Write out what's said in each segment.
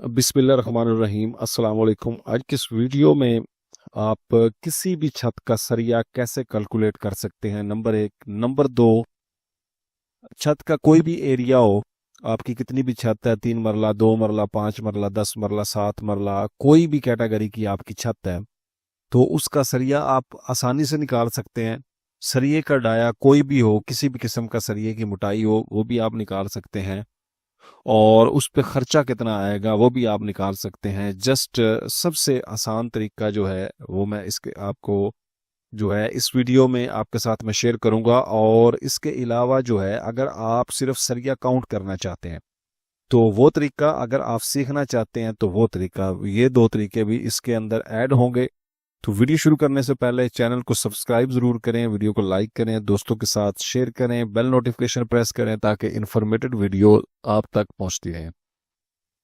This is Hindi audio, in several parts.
बिस्मिल्लाहिर्रहमानिर्रहीम अस्सलाम वालेकुम। आज की इस वीडियो में आप किसी भी छत का सरिया कैसे कैलकुलेट कर सकते हैं, नंबर एक। नंबर दो, छत का कोई भी एरिया हो, आपकी कितनी भी छत है, 3 मरला, 2 मरला, 5 मरला, 10 मरला, 7 मरला, कोई भी कैटेगरी की आपकी छत है, तो उसका सरिया आप आसानी से निकाल सकते हैं। सरिये का डाया कोई भी हो, किसी भी किस्म का सरिये की मोटाई हो, वो भी आप निकाल सकते हैं। और उस पे खर्चा कितना आएगा वो भी आप निकाल सकते हैं। जस्ट सबसे आसान तरीका जो है वो मैं इसके आपको जो है इस वीडियो में आपके साथ मैं शेयर करूंगा। और इसके अलावा जो है, अगर आप सिर्फ सरिया काउंट करना चाहते हैं तो वो तरीका, अगर आप सीखना चाहते हैं तो वो तरीका, ये दो तरीके भी इसके अंदर ऐड होंगे। तो वीडियो शुरू करने से पहले चैनल को सब्सक्राइब जरूर करें, वीडियो को लाइक करें, दोस्तों के साथ शेयर करें, बेल नोटिफिकेशन प्रेस करें ताकि इंफॉर्मेटिव वीडियो आप तक पहुंचती रहे।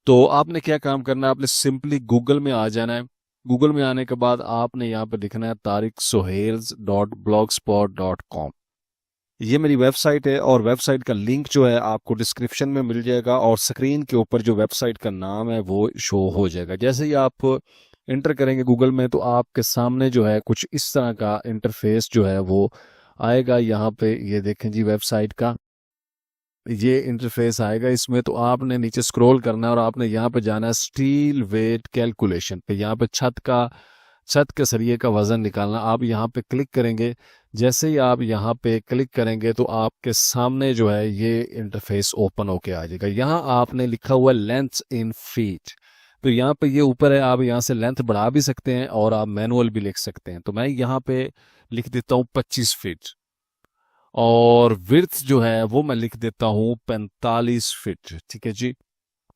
तो आपने क्या काम करना है, आपने सिंपली गूगल में आ जाना है। गूगल में आने के बाद आपने यहाँ पे लिखना है tariqsuhails.blogspot.com। ये मेरी वेबसाइट है और वेबसाइट का लिंक जो है आपको डिस्क्रिप्शन में मिल जाएगा और स्क्रीन के ऊपर जो वेबसाइट का नाम है वो शो हो जाएगा। जैसे ही आप इंटर करेंगे गूगल में तो आपके सामने जो है कुछ इस तरह का इंटरफेस जो है वो आएगा। यहाँ पे ये देखें जी, वेबसाइट का ये इंटरफेस आएगा। इसमें तो आपने नीचे स्क्रॉल करना है और आपने यहाँ पे जाना है स्टील वेट कैलकुलेशन पे। यहाँ पे छत के सरिये का वजन निकालना, आप यहाँ पे क्लिक करेंगे। जैसे ही आप यहाँ पे क्लिक करेंगे तो आपके सामने जो है ये इंटरफेस ओपन होके आ जाएगा। यहाँ आपने लिखा हुआ है लेंथ इन फीट, तो यहाँ पे ये ऊपर है, आप यहाँ से लेंथ बढ़ा भी सकते हैं और आप मैनुअल भी लिख सकते हैं। तो मैं यहाँ पे लिख देता हूँ 25 फीट और विड्थ जो है वो मैं लिख देता हूँ 45 फीट। ठीक है जी।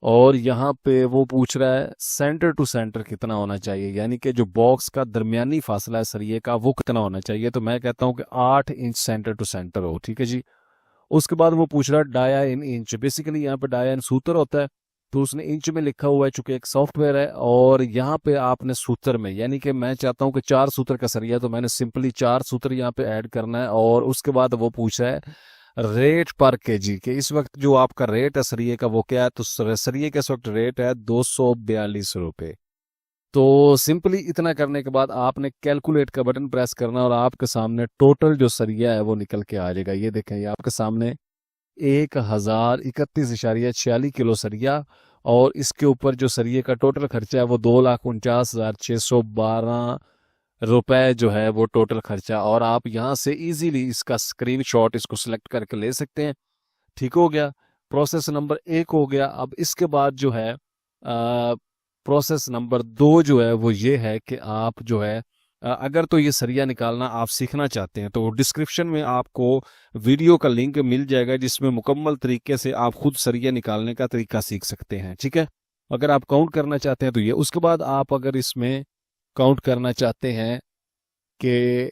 और यहाँ पे वो पूछ रहा है सेंटर टू सेंटर कितना होना चाहिए, यानी कि जो बॉक्स का दरमियानी फासला है सरिये का वो कितना होना चाहिए। तो मैं कहता हूँ कि 8 इंच सेंटर टू सेंटर हो। ठीक है जी। उसके बाद वो पूछ रहा है डाया इन इंच। बेसिकली यहाँ पे डाया इन सूत्र होता है, तो उसने इंच में लिखा हुआ है चूंकि एक सॉफ्टवेयर है। और यहाँ पे आपने सूत्र में, यानी कि मैं चाहता हूँ कि 4 सूत्र का सरिया, तो मैंने सिंपली 4 सूत्र यहाँ पे ऐड करना है। और उसके बाद वो पूछ रहा है रेट पर केजी के, इस वक्त जो आपका रेट है सरिये का वो क्या है। तो सरिये का इस वक्त रेट है 242 रुपये। तो सिंपली इतना करने के बाद आपने कैलकुलेट का बटन प्रेस करना और आपके सामने टोटल जो सरिया है वो निकल के आ जाएगा। ये देखें, ये आपके सामने 1031.46 किलो सरिया, और इसके ऊपर जो सरिये का टोटल खर्चा है वो 2,49,612 रुपए जो है वो टोटल खर्चा। और आप यहाँ से इजीली इसका स्क्रीनशॉट इसको सिलेक्ट करके ले सकते हैं। ठीक हो गया, प्रोसेस नंबर 1 हो गया। अब इसके बाद जो है प्रोसेस नंबर 2 जो है वो ये है कि आप जो है अगर तो ये सरिया निकालना आप सीखना चाहते हैं तो डिस्क्रिप्शन में आपको वीडियो का लिंक मिल जाएगा जिसमें मुकम्मल तरीके से आप खुद सरिया निकालने का तरीका सीख सकते हैं। ठीक है, अगर आप काउंट करना चाहते हैं तो ये। उसके बाद आप अगर इसमें काउंट करना चाहते हैं कि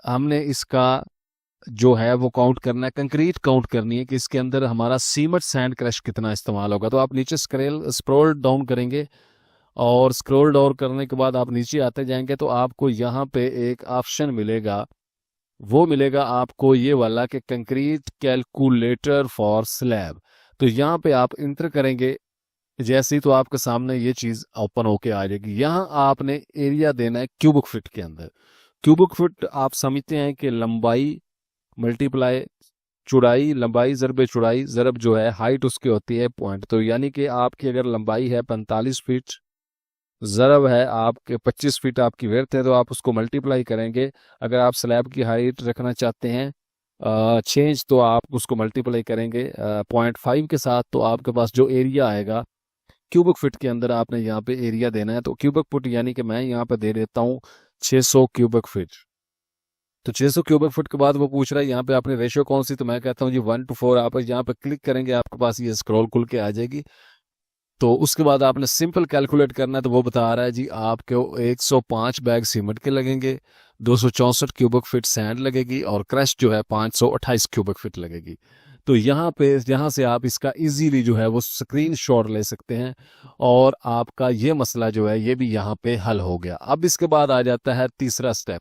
हमने इसका जो है वो काउंट करना है, कंक्रीट काउंट करनी है कि इसके अंदर हमारा सीमेंट सैंड क्रश कितना इस्तेमाल होगा, तो आप नीचे स्क्रॉल डाउन करेंगे और स्क्रॉल डाउन करने के बाद आप नीचे आते जाएंगे तो आपको यहाँ पे एक ऑप्शन मिलेगा। वो मिलेगा आपको ये वाला कि कंक्रीट कैलकुलेटर फॉर स्लैब। तो यहाँ पे आप इंटर करेंगे जैसे ही, तो आपके सामने ये चीज ओपन होके आ जाएगी। यहाँ आपने एरिया देना है क्यूबिक फीट के अंदर। क्यूबिक फीट आप समझते हैं कि लंबाई मल्टीप्लाई चौड़ाई, लंबाई ज़रब चौड़ाई ज़रब जो है हाइट उसकी होती है पॉइंट। तो यानी कि आपकी अगर लंबाई है 45 फीट, ज़रब है आपके 25 फीट आपकी वर्थ है, तो आप उसको मल्टीप्लाई करेंगे। अगर आप स्लैब की हाइट रखना चाहते हैं चेंज, तो आप उसको मल्टीप्लाई करेंगे 0.5 के साथ, तो आपके पास जो एरिया आएगा क्यूबिक फीट के अंदर आपने यहाँ पे एरिया देना है। तो क्यूबिक फुट यानी कि मैं यहाँ पे दे देता हूँ 600 क्यूबिक फीट। तो 600 क्यूबिक फुट के बाद वो पूछ रहा है यहाँ पे आपने रेशियो कौन सी, तो मैं कहता हूँ जी 1:4। आप यहाँ पे क्लिक करेंगे आपके पास ये स्क्रॉल खुल के आ जाएगी। तो उसके बाद आपने सिंपल कैलकुलेट करना है, तो वो बता रहा है जी आपके 105 बैग सीमेंट के लगेंगे, 264 क्यूबिक फीट सैंड लगेगी और क्रश जो है 528 क्यूबिक फीट लगेगी। तो यहाँ से आप इसका इजीली जो है वो स्क्रीनशॉट ले सकते हैं और आपका ये मसला जो है ये भी यहाँ पे हल हो गया। अब इसके बाद आ जाता है तीसरा स्टेप।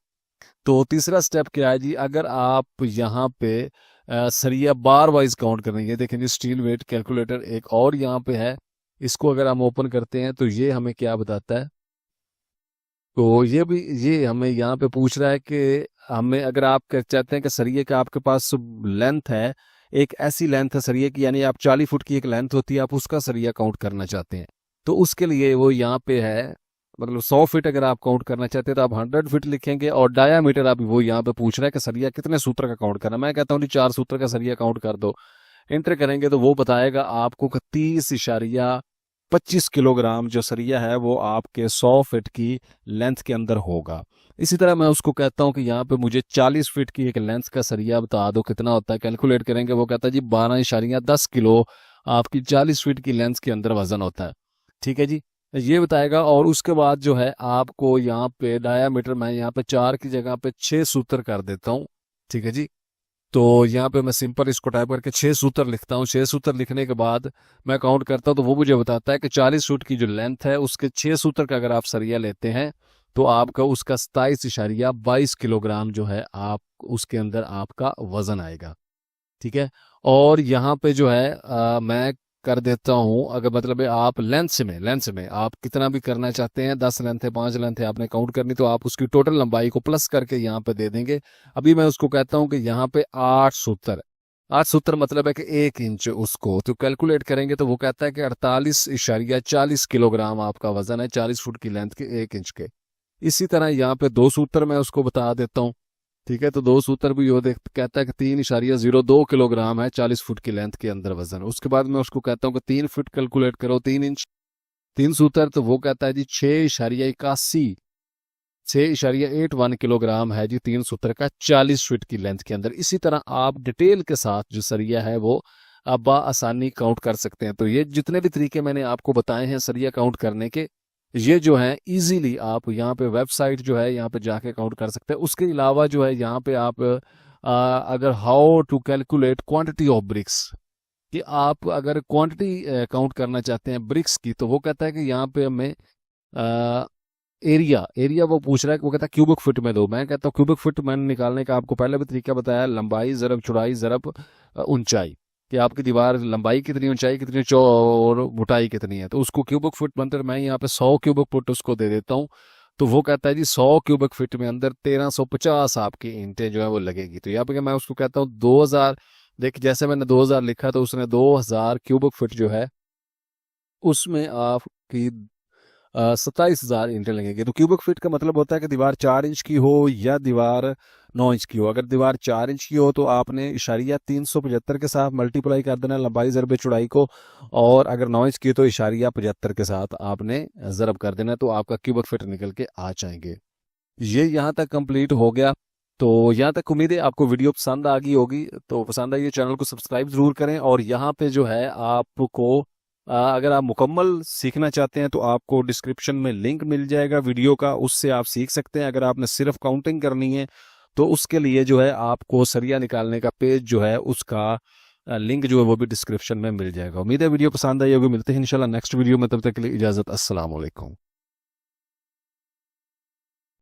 तो तीसरा स्टेप क्या है जी, अगर आप यहाँ पे सरिया बार वाइज काउंट करेंगे, देखेंगे स्टील वेट कैलकुलेटर एक और यहाँ पे है, इसको अगर हम ओपन करते हैं तो ये हमें क्या बताता है, तो ये हमें यहाँ पे पूछ रहा है कि हमें, अगर आप चाहते हैं कि सरिये का आपके पास लेंथ है, एक ऐसी लेंथ है सरिये की, यानी आप 40 फुट की एक लेंथ होती है, आप उसका सरिया काउंट करना चाहते हैं, तो उसके लिए वो यहाँ पे है, मतलब 100 फीट अगर आप काउंट करना चाहते हैं तो आप 100 फीट लिखेंगे, और डायामीटर आप वो यहाँ पे पूछ रहा है कि सरिया कितने सूत्र का काउंट करना है। मैं कहता हूँ जी 4 सूत्र का सरिया काउंट कर दो। एंटर करेंगे तो वो बताएगा आपको कि 30.25 किलोग्राम जो सरिया है वो आपके 100 फीट की लेंथ के अंदर होगा। इसी तरह मैं उसको कहता हूँ कि यहाँ पे मुझे 40 फीट की एक लेंथ का सरिया बता दो कितना होता है। कैलकुलेट करेंगे, वो कहता है जी 12.10 किलो आपकी 40 फीट की लेंथ के अंदर वजन होता है। ठीक है जी, ये बताएगा। और उसके बाद जो है आपको यहाँ पे डायामीटर, मैं यहाँ पे 4 की जगह पे 6 सूत्र कर देता हूँ। ठीक है जी, तो यहाँ पे मैं सिंपल इसको टाइप करके 6 सूत्र लिखता हूँ। 6 सूत्र लिखने के बाद मैं काउंट करता हूँ तो वो मुझे बताता है कि 40 फुट की जो लेंथ है उसके 6 सूत्र का अगर आप सरिया लेते हैं तो आपका उसका 27.22 किलोग्राम जो है आप उसके अंदर आपका वजन आएगा। ठीक है, और यहाँ पे जो है मैं कर देता हूँ, अगर मतलब है आप लेंथ में आप कितना भी करना चाहते हैं, 10 लेंथ है, 5 लेंथ है, आपने काउंट करनी, तो आप उसकी टोटल लंबाई को प्लस करके यहाँ पे दे देंगे। अभी मैं उसको कहता हूँ कि यहाँ पे 8 सूत्र मतलब है कि 1 इंच, उसको तो कैलकुलेट करेंगे तो वो कहता है कि 48.40 किलोग्राम आपका वजन है 40 फुट की लेंथ के 1 इंच के। इसी तरह यहाँ पे 2 सूत्र मैं उसको बता देता हूँ। ठीक है, तो 2 सूत्र भी कहता है कि 3.02 किलोग्राम है 40 फुट की लेंथ के अंदर वजन। उसके बाद मैं उसको कहता हूँ कि 3 फुट कैलकुलेट करो, 3 इंच, 3 सूत्र, तो वो कहता है जी 6.81 किलोग्राम है जी 3 सूत्र का 40 फीट की लेंथ के अंदर। इसी तरह आप डिटेल के साथ जो सरिया है वो आप आसानी काउंट कर सकते हैं। तो ये जितने भी तरीके मैंने आपको बताए हैं सरिया काउंट करने के, ये जो है इजीली आप यहाँ पे वेबसाइट जो है यहाँ पे जाके काउंट कर सकते हैं। उसके अलावा जो है यहाँ पे आप अगर how to calculate quantity of bricks, कि आप अगर क्वांटिटी काउंट करना चाहते हैं ब्रिक्स की, तो वो कहता है कि यहाँ पे हमें एरिया वो पूछ रहा है कि वो कहता है क्यूबिक फुट में दो। मैं कहता हूँ क्यूबिक फुट मैंने निकालने का आपको पहले भी तरीका बताया, लंबाई ज़रब चौड़ाई ज़रब ऊंचाई, कि आपकी दीवार लंबाई कितनी, ऊंचाई कितनी, और मोटाई कितनी है, तो उसको क्यूबिक फुट बनकर मैं यहाँ पे 100 क्यूबिक फुट उसको दे देता हूँ। तो वो कहता है जी 100 क्यूबिक फीट में अंदर 1350 आपकी ईंटें जो है वो लगेगी। तो यहाँ पे मैं उसको कहता हूँ 2000, देख जैसे मैंने 2000 लिखा तो उसने 2000 क्यूबिक फीट जो है उसमें आपकी 27,000 ईंटें लगेंगी। तो क्यूबिक फीट का मतलब होता है कि दीवार 4 इंच की हो या दीवार 9 इंच की हो। अगर दीवार 4 इंच की हो तो आपने इशारिया 375 के साथ मल्टीप्लाई कर देना लंबाई ज़रब चौड़ाई को, और अगर 9 इंच की हो तो इशारिया 75 के साथ आपने ज़रब कर देना, तो आपका क्यूबिक फीट निकल के आ जाएंगे। ये यहाँ तक कंप्लीट हो गया। तो यहाँ तक उम्मीद है आपको वीडियो पसंद आ गई होगी। तो पसंद आई चैनल को सब्सक्राइब जरूर करें, और यहाँ पे जो है आपको अगर आप मुकम्मल सीखना चाहते हैं तो आपको डिस्क्रिप्शन में लिंक मिल जाएगा वीडियो का, उससे आप सीख सकते हैं। अगर आपने सिर्फ काउंटिंग करनी है तो उसके लिए जो है आपको सरिया निकालने का पेज जो है उसका लिंक जो है वो भी डिस्क्रिप्शन में मिल जाएगा। उम्मीद है वीडियो पसंद आई होगी। मिलते हैं इंशाल्लाह नेक्स्ट वीडियो में, तब तक के लिए इजाज़त, अस्सलाम वालेकुम।